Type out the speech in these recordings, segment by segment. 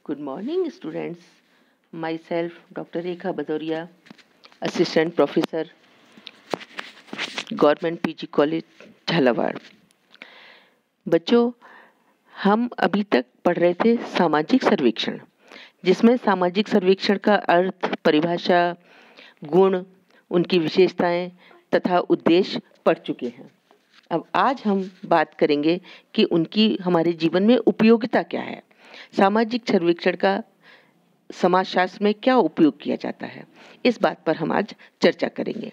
Good morning, students. Myself, Dr. Rekha Badoria, Assistant Professor, Government PG College, Jhalawar. बच्चों, हम अभी तक पढ़ रहे थे सामाजिक सर्वेक्षण, जिसमें सामाजिक सर्वेक्षण का अर्थ, परिभाषा, गुण, उनकी विशेषताएं तथा उद्देश्य पढ़ चुके हैं। अब आज हम बात करेंगे कि उनकी हमारे जीवन में उपयोगिता क्या है। सामाजिक सर्वेक्षण का समाजशास्त्र में क्या उपयोग किया जाता है, इस बात पर हम आज चर्चा करेंगे।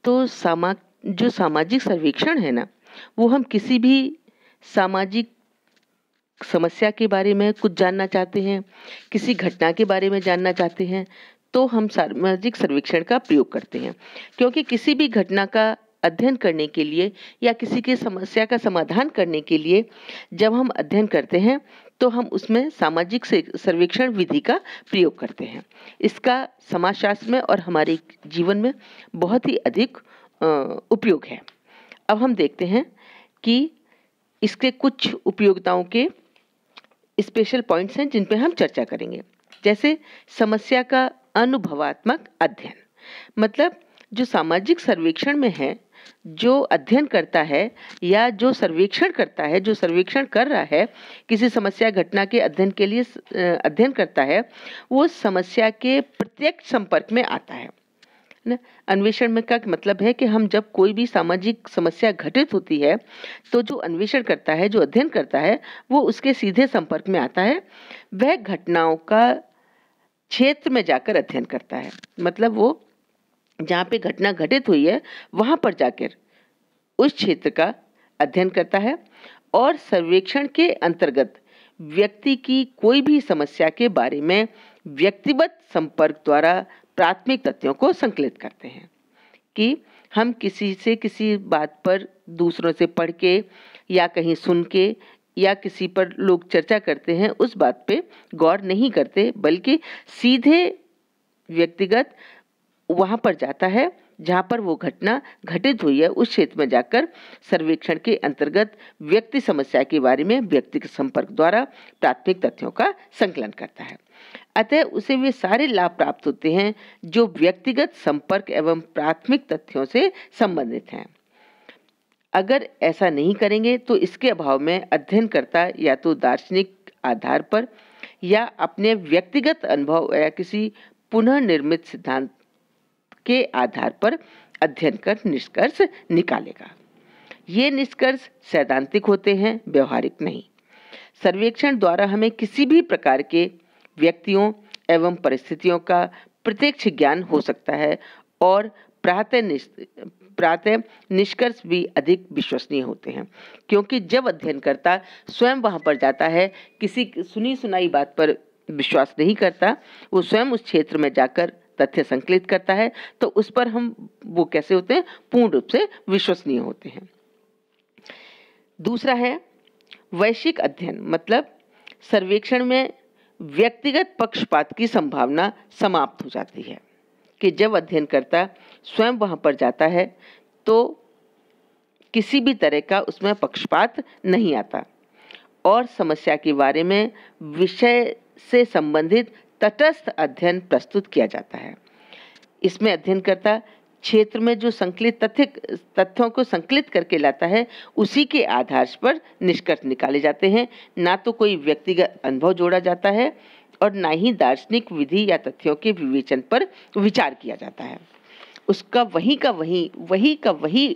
तो जो सामाजिक सर्वेक्षण है ना, वो हम किसी भी सामाजिक समस्या के बारे में कुछ जानना चाहते हैं, किसी घटना के बारे में जानना चाहते हैं, तो हम सामाजिक सर्वेक्षण का प्रयोग करते हैं। क्योंकि किसी भी घटना का अध्ययन करने के लिए या किसी की समस्या का समाधान करने के लिए जब हम अध्ययन करते हैं तो हम उसमें सामाजिक सर्वेक्षण विधि का प्रयोग करते हैं। इसका समाजशास्त्र में और हमारे जीवन में बहुत ही अधिक उपयोग है। अब हम देखते हैं कि इसके कुछ उपयोगिताओं के स्पेशल पॉइंट्स हैं जिन पर हम चर्चा करेंगे। जैसे समस्या का अनुभवात्मक अध्ययन, मतलब जो सामाजिक सर्वेक्षण में है, जो अध्ययन करता है या जो सर्वेक्षण करता है, जो सर्वेक्षण कर रहा है, किसी समस्या घटना के अध्ययन के लिए अध्ययन करता है, वो समस्या के प्रत्यक्ष संपर्क में आता है ना। अन्वेषण में का मतलब है कि हम जब कोई भी सामाजिक समस्या घटित होती है तो जो अन्वेषण करता है, जो अध्ययन करता है, वो उसके सीधे संपर्क में आता है। वह घटनाओं का क्षेत्र में जाकर अध्ययन करता है, मतलब वो जहाँ पे घटना घटित हुई है वहाँ पर जाकर उस क्षेत्र का अध्ययन करता है और सर्वेक्षण के अंतर्गत व्यक्ति की कोई भी समस्या के बारे में व्यक्तिगत संपर्क द्वारा प्राथमिक तथ्यों को संकलित करते हैं। कि हम किसी बात पर दूसरों से पढ़ के या कहीं सुन के या किसी पर लोग चर्चा करते हैं, उस बात पे गौर नहीं करते, बल्कि सीधे व्यक्तिगत वहाँ पर जाता है जहाँ पर वो घटना घटित हुई है, उस क्षेत्र में जाकर सर्वेक्षण के अंतर्गत व्यक्ति समस्या के बारे में व्यक्तिगत संपर्क द्वारा प्राथमिक तथ्यों का संकलन करता है। अतः उसे वे सारे लाभ प्राप्त होते हैं जो व्यक्तिगत संपर्क एवं प्राथमिक तथ्यों से संबंधित हैं। अगर ऐसा नहीं करेंगे तो इसके अभाव में अध्ययनकर्ता या तो दार्शनिक आधार पर या अपने व्यक्तिगत अनुभव या किसी पुनः निर्मित सिद्धांत के आधार पर अध्ययन कर निष्कर्ष निकालेगा। ये निष्कर्ष सैद्धांतिक होते हैं, व्यवहारिक नहीं। सर्वेक्षण द्वारा हमें किसी भी प्रकार के व्यक्तियों एवं परिस्थितियों का प्रत्यक्ष ज्ञान हो सकता है और प्रातः निष्कर्ष भी अधिक विश्वसनीय होते हैं। क्योंकि जब अध्ययनकर्ता स्वयं वहां पर जाता है, किसी सुनी सुनाई बात पर विश्वास नहीं करता, वो स्वयं उस क्षेत्र में जाकर तथ्य संकलित करता है, तो उस पर वो कैसे होते हैं, पूर्ण रूप से विश्वसनीय होते हैं। दूसरा है वैश्विक अध्ययन, मतलब सर्वेक्षण में व्यक्तिगत पक्षपात की संभावना समाप्त हो जाती है। कि जब अध्ययनकर्ता स्वयं वहां पर जाता है तो किसी भी तरह का उसमें पक्षपात नहीं आता और समस्या के बारे में विषय से संबंधित तटस्थ अध्ययन प्रस्तुत किया जाता है। इसमें अध्ययनकर्ता क्षेत्र में जो संकलित तथ्यों को संकलित करके लाता है, उसी के आधार पर निष्कर्ष निकाले जाते हैं। ना तो कोई व्यक्तिगत अनुभव जोड़ा जाता है और ना ही दार्शनिक विधि या तथ्यों के विवेचन पर विचार किया जाता है। उसका वही का वही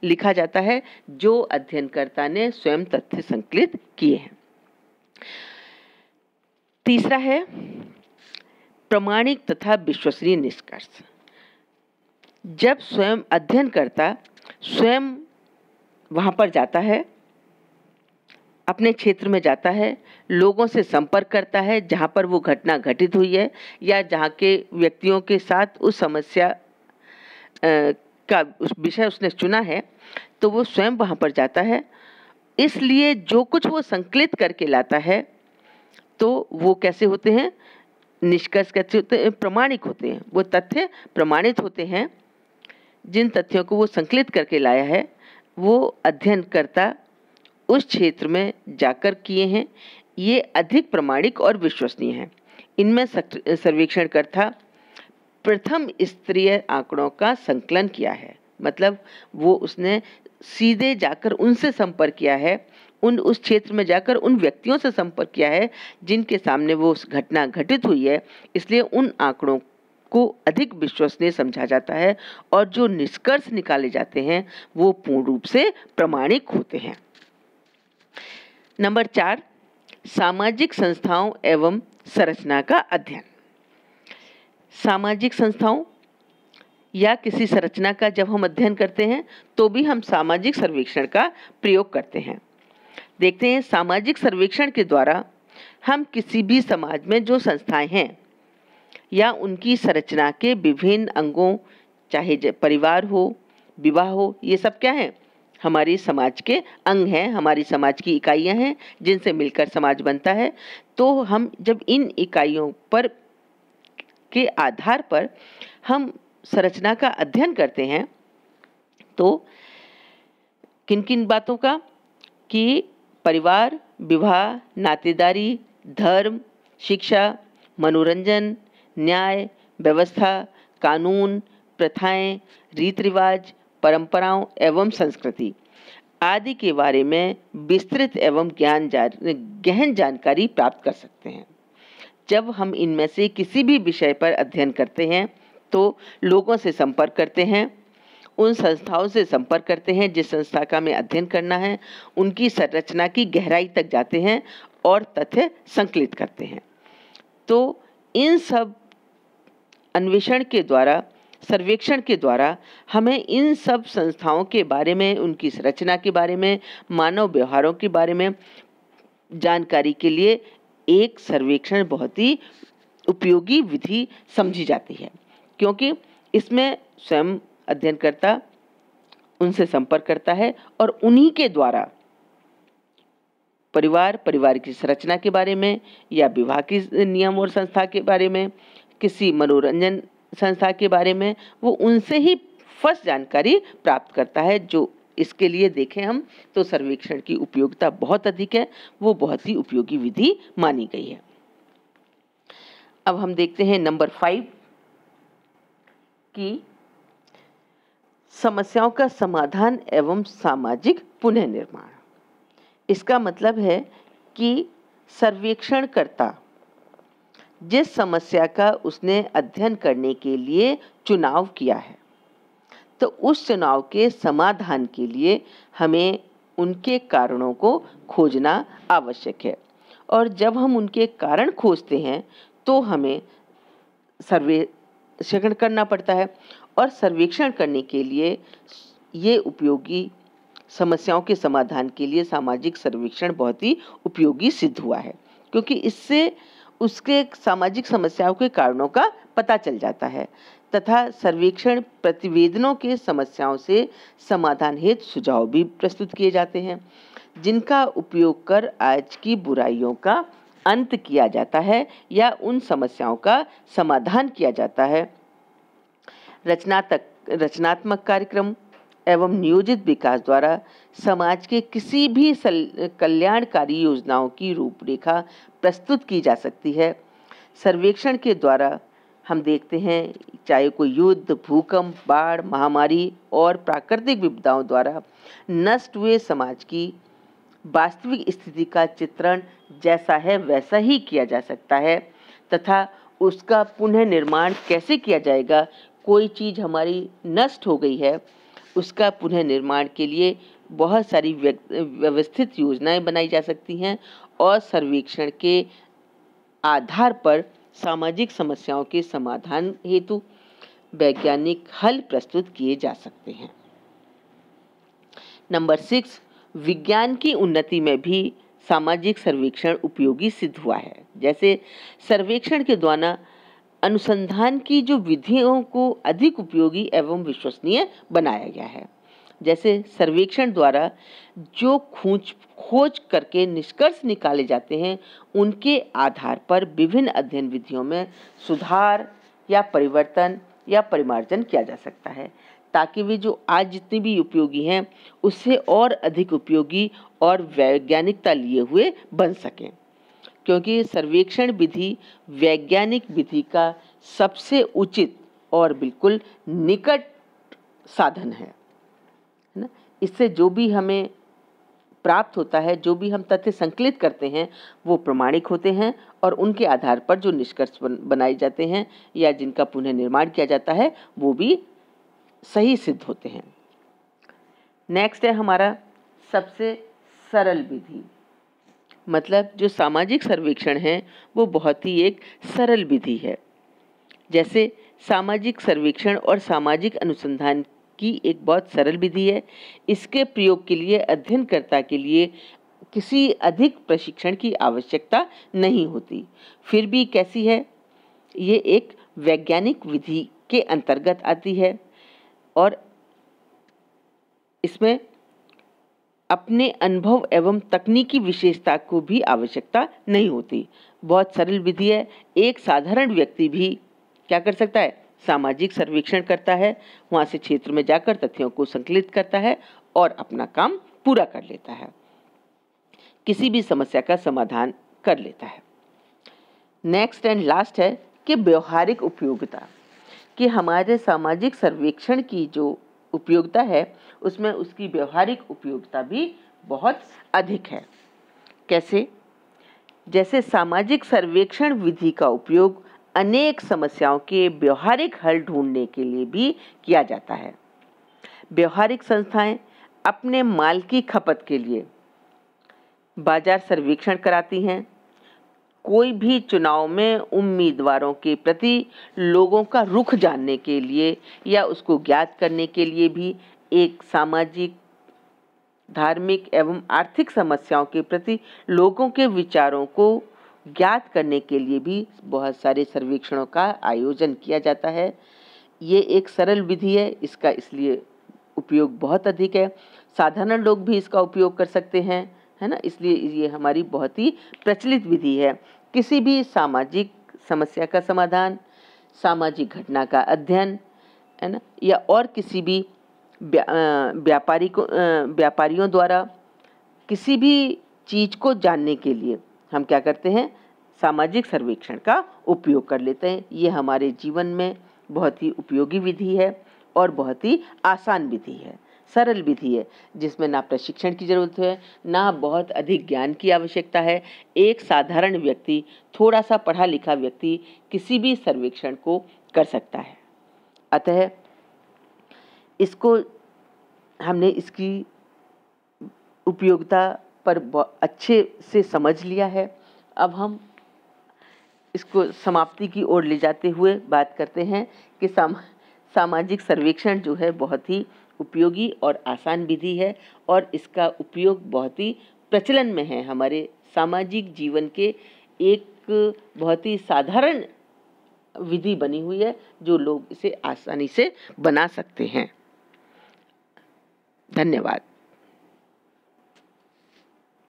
लिखा जाता है जो अध्ययनकर्ता ने स्वयं तथ्य संकलित किए हैं। तीसरा है प्रामाणिक तथा विश्वसनीय निष्कर्ष। जब स्वयं अध्ययनकर्ता स्वयं वहां पर जाता है, अपने क्षेत्र में जाता है, लोगों से संपर्क करता है जहां पर वो घटना घटित हुई है या जहां के व्यक्तियों के साथ उस समस्या का उस विषय उसने चुना है, तो वो स्वयं वहां पर जाता है। इसलिए जो कुछ वो संकलित करके लाता है तो वो कैसे होते हैं, निष्कर्ष कैसे होते हैं, प्रमाणिक होते हैं। वो तथ्य प्रमाणित होते हैं। जिन तथ्यों को वो संकलित करके लाया है वो अध्ययनकर्ता उस क्षेत्र में जाकर किए हैं ये अधिक प्रामाणिक और विश्वसनीय हैं। इनमें सर्वेक्षणकर्ता प्रथम स्तरीय आंकड़ों का संकलन किया है, मतलब वो उसने सीधे जाकर उनसे संपर्क किया है, उस क्षेत्र में जाकर उन व्यक्तियों से संपर्क किया है जिनके सामने वो घटना घटित हुई है, इसलिए उन आंकड़ों को अधिक विश्वसनीय समझा जाता है और जो निष्कर्ष निकाले जाते हैं वो पूर्ण रूप से प्रामाणिक होते हैं। नंबर 4, सामाजिक संस्थाओं एवं संरचना का अध्ययन। सामाजिक संस्थाओं या किसी संरचना का जब हम अध्ययन करते हैं तो भी हम सामाजिक सर्वेक्षण का प्रयोग करते हैं। देखते हैं, सामाजिक सर्वेक्षण के द्वारा हम किसी भी समाज में जो संस्थाएं हैं या उनकी संरचना के विभिन्न अंगों, चाहे परिवार हो, विवाह हो, ये सब क्या है, हमारी समाज के अंग हैं, हमारी समाज की इकाइयां हैं जिनसे मिलकर समाज बनता है। तो हम जब इन इकाइयों पर के आधार पर हम संरचना का अध्ययन करते हैं तो किन किन बातों का, कि परिवार, विवाह, नातेदारी, धर्म, शिक्षा, मनोरंजन, न्याय, व्यवस्था, कानून, प्रथाएं, रीति रिवाज, परंपराओं एवं संस्कृति आदि के बारे में विस्तृत एवं गहन जानकारी प्राप्त कर सकते हैं। जब हम इनमें से किसी भी विषय पर अध्ययन करते हैं तो लोगों से संपर्क करते हैं, उन संस्थाओं से संपर्क करते हैं जिस संस्था का हमें अध्ययन करना है, उनकी संरचना की गहराई तक जाते हैं और तथ्य संकलित करते हैं। तो इन सब अन्वेषण के द्वारा, सर्वेक्षण के द्वारा हमें इन सब संस्थाओं के बारे में, उनकी संरचना के बारे में, मानव व्यवहारों के बारे में जानकारी के लिए एक सर्वेक्षण बहुत ही उपयोगी विधि समझी जाती है, क्योंकि इसमें स्वयं अध्ययनकर्ता उनसे संपर्क करता है और उन्हीं के द्वारा परिवार की संरचना के बारे में या विवाह की नियम और संस्था के बारे में, किसी मनोरंजन संस्था के बारे में, वो उनसे ही फर्स्ट जानकारी प्राप्त करता है। जो इसके लिए देखें हम तो सर्वेक्षण की उपयोगिता बहुत अधिक है, वो बहुत ही उपयोगी विधि मानी गई है। अब हम देखते हैं नंबर 5 की समस्याओं का समाधान एवं सामाजिक पुनर्निर्माण। इसका मतलब है कि सर्वेक्षणकर्ता जिस समस्या का उसने अध्ययन करने के लिए चुनाव किया है, तो उस चुनाव के समाधान के लिए हमें उनके कारणों को खोजना आवश्यक है। और जब हम उनके कारण खोजते हैं तो हमें सर्वेक्षण करना पड़ता है, और सर्वेक्षण करने के लिए ये उपयोगी समस्याओं के समाधान के लिए सामाजिक सर्वेक्षण बहुत ही उपयोगी सिद्ध हुआ है, क्योंकि इससे उसके सामाजिक समस्याओं के कारणों का पता चल जाता है तथा सर्वेक्षण प्रतिवेदनों के समस्याओं से समाधान हेतु सुझाव भी प्रस्तुत किए जाते हैं, जिनका उपयोग कर आज की बुराइयों का अंत किया जाता है या उन समस्याओं का समाधान किया जाता है। रचनात्मक कार्यक्रम एवं नियोजित विकास द्वारा समाज के किसी भी कल्याणकारी योजनाओं की रूपरेखा प्रस्तुत की जा सकती है। सर्वेक्षण के द्वारा हम देखते हैं, चाहे कोई युद्ध, भूकंप, बाढ़, महामारी और प्राकृतिक विपदाओं द्वारा नष्ट हुए समाज की वास्तविक स्थिति का चित्रण जैसा है वैसा ही किया जा सकता है तथा उसका पुनः निर्माण कैसे किया जाएगा। कोई चीज़ हमारी नष्ट हो गई है, उसका पुनः निर्माण के लिए बहुत सारी व्यवस्थित योजनाएं बनाई जा सकती हैं और सर्वेक्षण के आधार पर सामाजिक समस्याओं के समाधान हेतु वैज्ञानिक हल प्रस्तुत किए जा सकते हैं। नंबर 6, विज्ञान की उन्नति में भी सामाजिक सर्वेक्षण उपयोगी सिद्ध हुआ है। जैसे सर्वेक्षण के द्वारा अनुसंधान की जो विधियों को अधिक उपयोगी एवं विश्वसनीय बनाया गया है। जैसे सर्वेक्षण द्वारा जो खोज करके निष्कर्ष निकाले जाते हैं, उनके आधार पर विभिन्न अध्ययन विधियों में सुधार या परिवर्तन या परिमार्जन किया जा सकता है, ताकि वे जो आज जितनी भी उपयोगी हैं उससे और अधिक उपयोगी और वैज्ञानिकता लिए हुए बन सकें। क्योंकि सर्वेक्षण विधि वैज्ञानिक विधि का सबसे उचित और बिल्कुल निकट साधन है ना। इससे जो भी हमें प्राप्त होता है, जो भी हम तथ्य संकलित करते हैं, वो प्रमाणिक होते हैं और उनके आधार पर जो निष्कर्ष बनाए जाते हैं या जिनका पुनः निर्माण किया जाता है वो भी सही सिद्ध होते हैं। नेक्स्ट है हमारा सबसे सरल विधि। मतलब जो सामाजिक सर्वेक्षण है वो बहुत ही एक सरल विधि है। जैसे सामाजिक सर्वेक्षण और सामाजिक अनुसंधान की एक बहुत सरल विधि है। इसके प्रयोग के लिए अध्ययनकर्ता के लिए किसी अधिक प्रशिक्षण की आवश्यकता नहीं होती। फिर भी कैसी है, ये एक वैज्ञानिक विधि के अंतर्गत आती है और इसमें अपने अनुभव एवं तकनीकी विशेषता को भी आवश्यकता नहीं होती। बहुत सरल विधि है। एक साधारण व्यक्ति भी क्या कर सकता है, सामाजिक सर्वेक्षण करता है, वहाँ से क्षेत्र में जाकर तथ्यों को संकलित करता है और अपना काम पूरा कर लेता है, किसी भी समस्या का समाधान कर लेता है। नेक्स्ट एंड लास्ट है कि व्यवहारिक उपयोगिता, कि हमारे सामाजिक सर्वेक्षण की जो उपयोगिता है उसमें उसकी व्यवहारिक उपयोगिता भी बहुत अधिक है। कैसे? जैसे सामाजिक सर्वेक्षण विधि का उपयोग अनेक समस्याओं के व्यवहारिक हल ढूंढने के लिए भी किया जाता है। व्यवहारिक संस्थाएं अपने माल की खपत के लिए बाजार सर्वेक्षण कराती हैं। कोई भी चुनाव में उम्मीदवारों के प्रति लोगों का रुख जानने के लिए या उसको ज्ञात करने के लिए भी एक सामाजिक, धार्मिक एवं आर्थिक समस्याओं के प्रति लोगों के विचारों को ज्ञात करने के लिए भी बहुत सारे सर्वेक्षणों का आयोजन किया जाता है। ये एक सरल विधि है, इसका इसलिए उपयोग बहुत अधिक है। साधारण लोग भी इसका उपयोग कर सकते हैं, है ना। इसलिए ये हमारी बहुत ही प्रचलित विधि है। किसी भी सामाजिक समस्या का समाधान, सामाजिक घटना का अध्ययन, है ना, या और किसी भी व्यापारियों द्वारा किसी भी चीज़ को जानने के लिए हम क्या करते हैं, सामाजिक सर्वेक्षण का उपयोग कर लेते हैं। ये हमारे जीवन में बहुत ही उपयोगी विधि है और बहुत ही आसान विधि है, सरल विधि है, जिसमें ना प्रशिक्षण की जरूरत है, ना बहुत अधिक ज्ञान की आवश्यकता है। एक साधारण व्यक्ति, थोड़ा सा पढ़ा लिखा व्यक्ति किसी भी सर्वेक्षण को कर सकता है। अतः इसको हमने इसकी उपयोगिता पर अच्छे से समझ लिया है। अब हम इसको समाप्ति की ओर ले जाते हुए बात करते हैं कि सामाजिक सर्वेक्षण जो है बहुत ही उपयोगी और आसान विधि है और इसका उपयोग बहुत ही प्रचलन में है। हमारे सामाजिक जीवन के एक बहुत ही साधारण विधि बनी हुई है जो लोग इसे आसानी से बना सकते हैं। धन्यवाद।